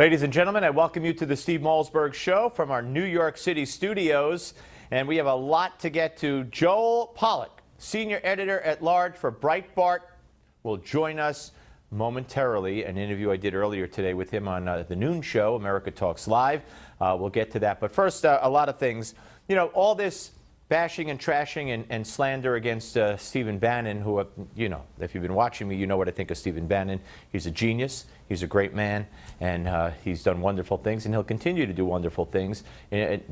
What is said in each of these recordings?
Ladies and gentlemen, I welcome you to the Steve Malzberg Show from our New York City studios. And we have a lot to get to. Joel Pollack, senior editor-at-large for Breitbart, will join us momentarily. An interview I did earlier today with him on the noon show, America Talks Live. We'll get to that. But first, a lot of things. You know, all this bashing and trashing and slander against Stephen Bannon, who, you know, if you've been watching me, you know what I think of Stephen Bannon. He's a genius. He's a great man, and he's done wonderful things, and he'll continue to do wonderful things,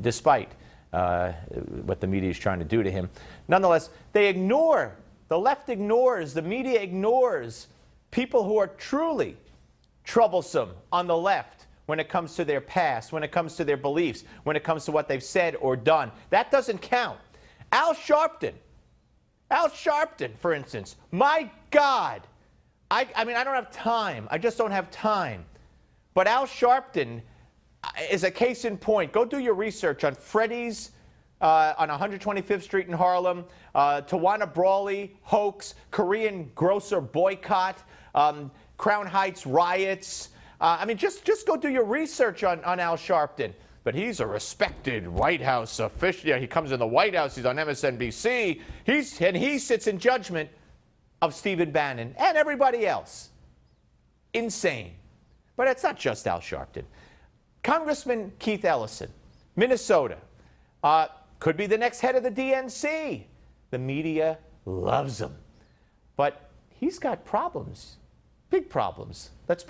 despite what the media is trying to do to him. Nonetheless, they ignore, the left ignores, the media ignores people who are truly troublesome on the left when it comes to their past, when it comes to their beliefs, when it comes to what they've said or done. That doesn't count. Al Sharpton, for instance, my God. I mean, I don't have time. I just don't have time. But Al Sharpton is a case in point. Go do your research on Freddy's on 125th Street in Harlem, Tawana Brawley hoax, Korean grocer boycott, Crown Heights riots. I mean, just go do your research on Al Sharpton. But he's a respected White House official. Yeah, he comes in the White House. He's on MSNBC. He sits in judgment of Stephen Bannon and everybody else. Insane. But it's not just Al Sharpton. Congressman Keith Ellison, Minnesota, could be the next head of the DNC. The media loves him. But he's got problems, big problems. Let's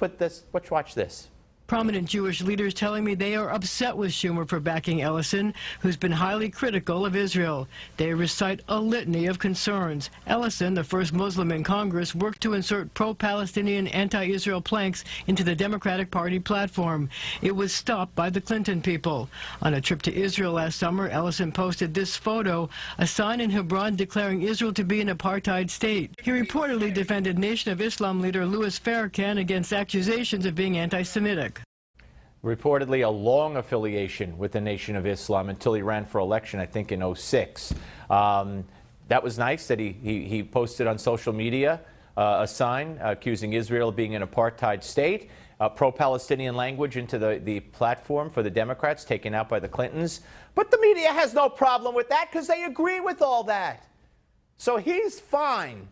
watch this. Prominent Jewish leaders telling me they are upset with Schumer for backing Ellison, who's been highly critical of Israel. They recite a litany of concerns. Ellison, the first Muslim in Congress, worked to insert pro-Palestinian anti-Israel planks into the Democratic Party platform. It was stopped by the Clinton people. On a trip to Israel last summer, Ellison posted this photo, a sign in Hebron declaring Israel to be an apartheid state. He reportedly defended Nation of Islam leader Louis Farrakhan against accusations of being anti-Semitic. Reportedly a long affiliation with the Nation of Islam until he ran for election, I think, in '06. That was nice that he posted on social media a sign accusing Israel of being an apartheid state, pro-Palestinian language into the platform for the Democrats, taken out by the Clintons. But the media has no problem with that because they agree with all that. So he's fine.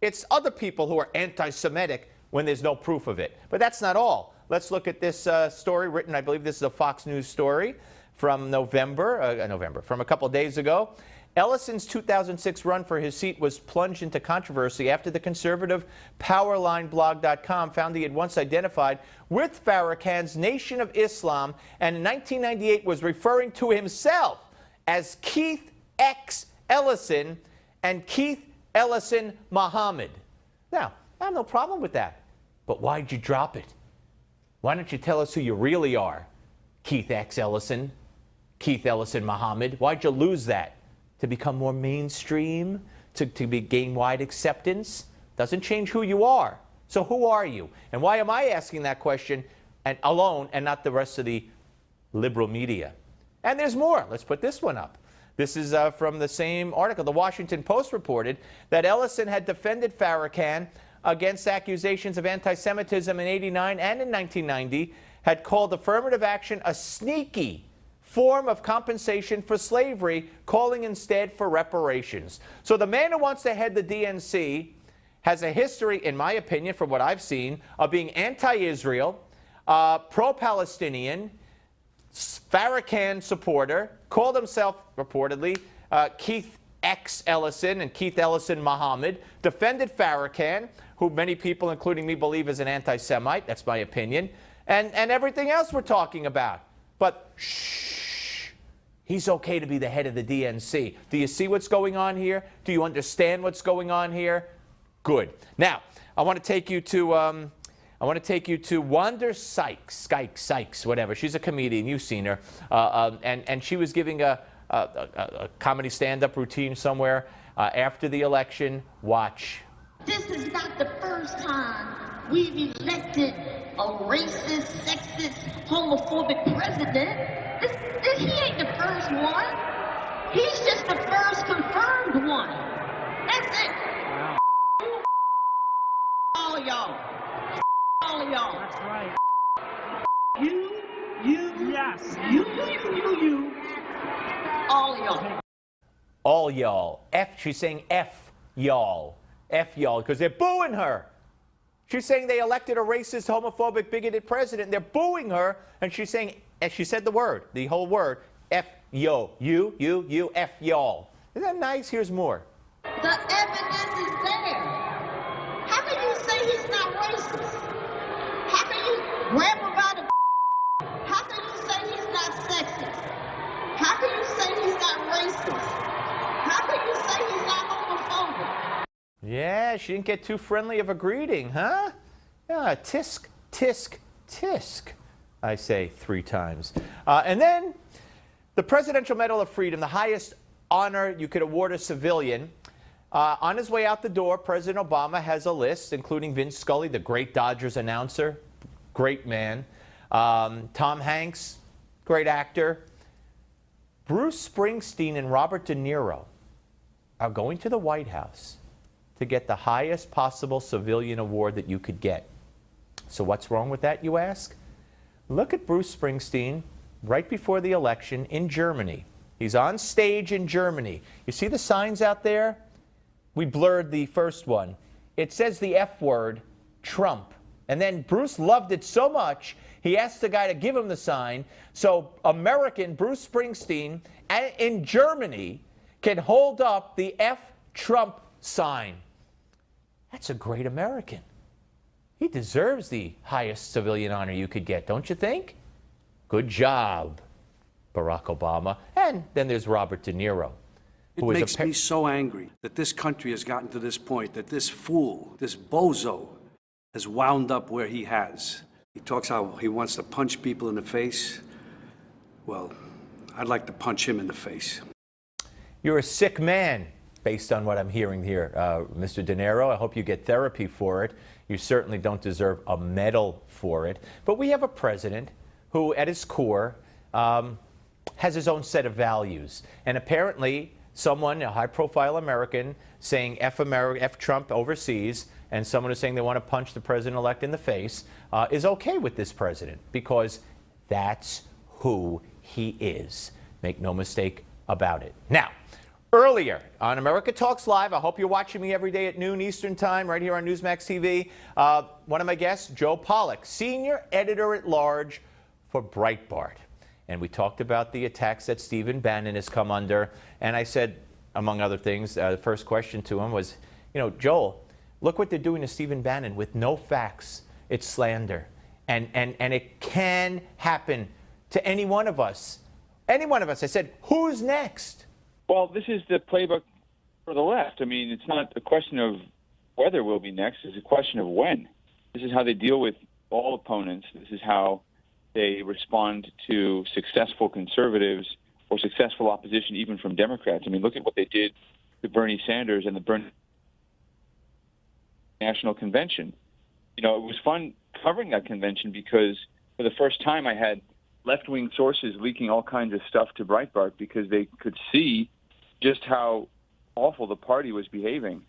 It's other people who are anti-Semitic when there's no proof of it. But that's not all. Let's look at this story written, I believe this is a Fox News story from from a couple of days ago. Ellison's 2006 run for his seat was plunged into controversy after the conservative PowerlineBlog.com found he had once identified with Farrakhan's Nation of Islam and in 1998 was referring to himself as Keith X. Ellison and Keith Ellison Muhammad. Now, I have no problem with that, but why'd you drop it? Why don't you tell us who you really are, Keith X. Ellison, Keith Ellison Muhammad? Why'd you lose that? To become more mainstream? To gain wide acceptance? Doesn't change who you are. So who are you? And why am I asking that question alone and not the rest of the liberal media? And there's more. Let's put this one up. This is from the same article. The Washington Post reported that Ellison had defended Farrakhan against accusations of anti-Semitism in '89 and in 1990, had called affirmative action a sneaky form of compensation for slavery, calling instead for reparations. So the man who wants to head the DNC has a history, in my opinion, from what I've seen, of being anti-Israel, pro-Palestinian, Farrakhan supporter, called himself, reportedly, Keith X. Ellison and Keith Ellison Muhammad, defended Farrakhan, who many people, including me, believe is an anti-Semite. That's my opinion. And everything else we're talking about. But shh, he's okay to be the head of the DNC. Do you see what's going on here? Do you understand what's going on here? Good. Now, I want to take you to Wanda Sykes, whatever. She's a comedian. You've seen her. And she was giving a comedy stand-up routine somewhere after the election. Watch. This is not the first time we've elected a racist, sexist, homophobic president. He ain't the first one. He's just the first confirmed one. That's it. All of y'all. All of y'all. That's right. You Yes. You. All y'all. All y'all. She's saying F y'all. F y'all, because they're booing her. She's saying they elected a racist, homophobic, bigoted president. They're booing her, and she's saying, as she said the word, the whole word, F yo. You, F y'all. Isn't that nice? Here's more. The evidence is there. How can you say he's not racist? How can you grab him by the How can you say he's not sexist? How can you say he's not racist? How can you say he's not homophobic? Yeah, she didn't get too friendly of a greeting, huh? Yeah, tisk, tisk, tisk, I say 3 times. And then the Presidential Medal of Freedom, the highest honor you could award a civilian. On his way out the door, President Obama has a list, including Vince Scully, the great Dodgers announcer, great man. Tom Hanks, great actor. Bruce Springsteen and Robert De Niro are going to the White House to get the highest possible civilian award that you could get. So what's wrong with that, you ask? Look at Bruce Springsteen right before the election in Germany. He's on stage in Germany. You see the signs out there? We blurred the first one. It says the F word, Trump. And then Bruce loved it so much, he asked the guy to give him the sign. So American Bruce Springsteen in Germany can hold up the F Trump sign. That's a great American. He deserves the highest civilian honor you could get, don't you think? Good job, Barack Obama. And then there's Robert De Niro. It makes me so angry that this country has gotten to this point, that this fool, this bozo, has wound up where he has. He talks how he wants to punch people in the face. Well, I'd like to punch him in the face. You're a sick man, based on what I'm hearing here, Mr. De Niro. I hope you get therapy for it. You certainly don't deserve a medal for it. But we have a president who, at his core, has his own set of values. And apparently, someone, a high-profile American, saying F Trump overseas, and someone who's saying they want to punch the president-elect in the face, is okay with this president, because that's who he is. Make no mistake about it. Now, earlier on America Talks Live, I hope you're watching me every day at noon Eastern Time, right here on Newsmax TV. One of my guests, Joe Pollack, senior editor-at-large for Breitbart. And we talked about the attacks that Stephen Bannon has come under. And I said, among other things, the first question to him was, you know, Joel, look what they're doing to Stephen Bannon with no facts. It's slander. And it can happen to any one of us. Any one of us. I said, who's next? Well, this is the playbook for the left. I mean, it's not a question of whether we'll be next. It's a question of when. This is how they deal with all opponents. This is how they respond to successful conservatives or successful opposition, even from Democrats. I mean, look at what they did to Bernie Sanders and the Bernie National Convention. You know, it was fun covering that convention because for the first time I had left-wing sources leaking all kinds of stuff to Breitbart because they could see just how awful the party was behaving.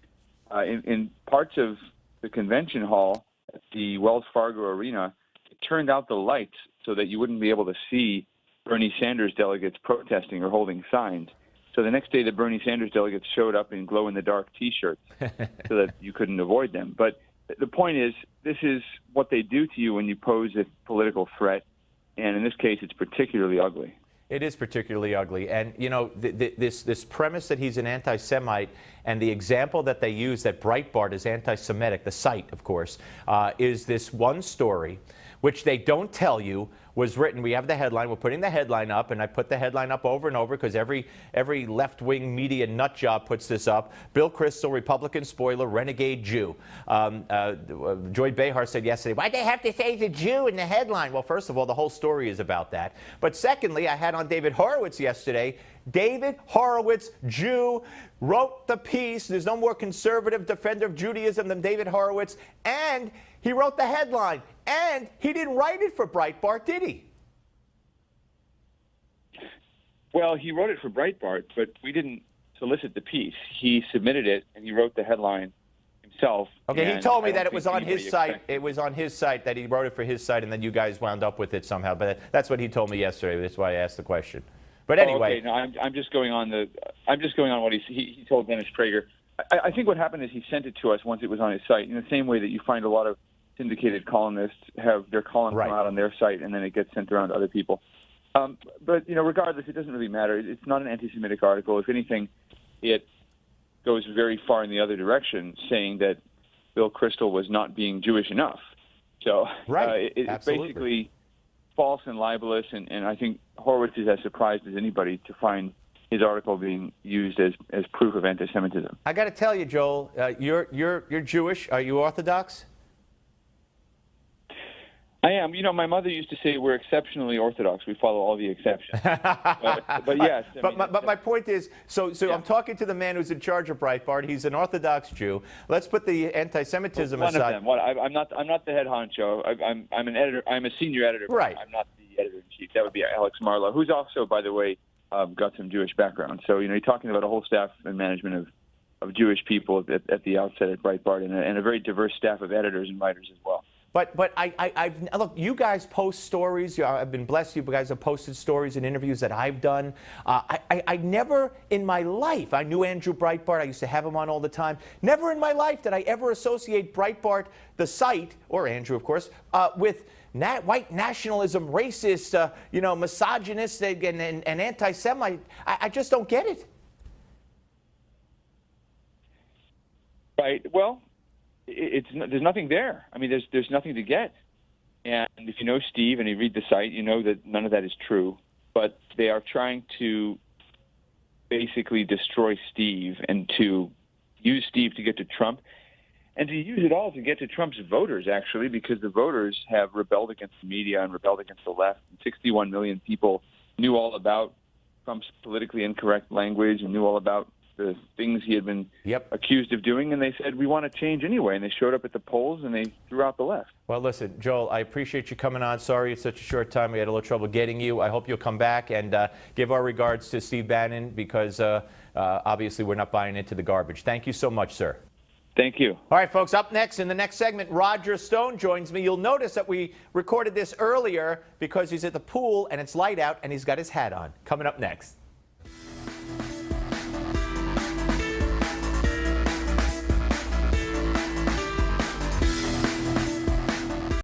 In parts of the convention hall at the Wells Fargo Arena, it turned out the lights so that you wouldn't be able to see Bernie Sanders delegates protesting or holding signs. So the next day, the Bernie Sanders delegates showed up in glow-in-the-dark T-shirts so that you couldn't avoid them. But the point is, this is what they do to you when you pose a political threat. And in this case, it's particularly ugly. It is particularly ugly. And, you know, this premise that he's an anti-Semite and the example that they use that Breitbart is anti-Semitic, the site, of course, is this one story, which they don't tell you was written. We have the headline. We're putting the headline up, and I put the headline up over and over because every left-wing media nut job puts this up. Bill Kristol, Republican spoiler, renegade Jew. Joy Behar said yesterday, why'd they have to say the Jew in the headline? Well, first of all, the whole story is about that. But secondly, I had on David Horowitz yesterday. David Horowitz, Jew, wrote the piece. There's no more conservative defender of Judaism than David Horowitz. And he wrote the headline. And he didn't write it for Breitbart, did he? Well, he wrote it for Breitbart, but we didn't solicit the piece. He submitted it, and he wrote the headline himself. Okay, he and told me I that don't it was think on his anybody site. expected- It was on his site that he wrote it for his site, and then you guys wound up with it somehow. But that's what he told me yesterday. That's why I asked the question. But anyway, okay. No, I'm just going on what he told Dennis Prager. I think what happened is he sent it to us once it was on his site, in the same way that you find a lot of syndicated columnists have their column Right. come out on their site, and then it gets sent around to other people. But regardless, it doesn't really matter. It's not an anti-Semitic article. If anything, it goes very far in the other direction, saying that Bill Kristol was not being Jewish enough. So Right. it's Absolutely. basically false and libelous, and I think Horowitz is as surprised as anybody to find his article being used as proof of anti-Semitism. I got to tell you, Joel, you're Jewish. Are you Orthodox? I am. My mother used to say we're exceptionally Orthodox. We follow all the exceptions. but yes. But my point is, so Yeah. I'm talking to the man who's in charge of Breitbart. He's an Orthodox Jew. Let's put the anti-Semitism one aside. of them. I'm not the head honcho. I'm an editor. I'm a senior editor. but Right. I'm not the editor in chief. That would be Alex Marlowe, who's also, by the way, got some Jewish background. So you're talking about a whole staff and management of Jewish people at the outset at Breitbart, and a very diverse staff of editors and writers as well. But I've look. You guys post stories. I've been blessed. You guys have posted stories and interviews that I've done. I never in my life. I knew Andrew Breitbart. I used to have him on all the time. Never in my life did I ever associate Breitbart, the site, or Andrew, of course, with white nationalism, racist, misogynistic, and anti-Semite. I just don't get it. Right. Well, there's nothing there. I mean, there's nothing to get. And if you know Steve and you read the site, you know that none of that is true. But they are trying to basically destroy Steve and to use Steve to get to Trump, and to use it all to get to Trump's voters, actually, because the voters have rebelled against the media and rebelled against the left. 61 million people knew all about Trump's politically incorrect language and knew all about the things he had been accused of doing, and they said, we want to change anyway, and they showed up at the polls and they threw out the left. Well, listen, Joel, I appreciate you coming on. Sorry it's such a short time. We had a little trouble getting you. I hope you'll come back and give our regards to Steve Bannon, because obviously we're not buying into the garbage. Thank you so much, sir. Thank you. All right, folks, up next in the next segment, Roger Stone joins me. You'll notice that we recorded this earlier because he's at the pool and it's light out and he's got his hat on. Coming up next.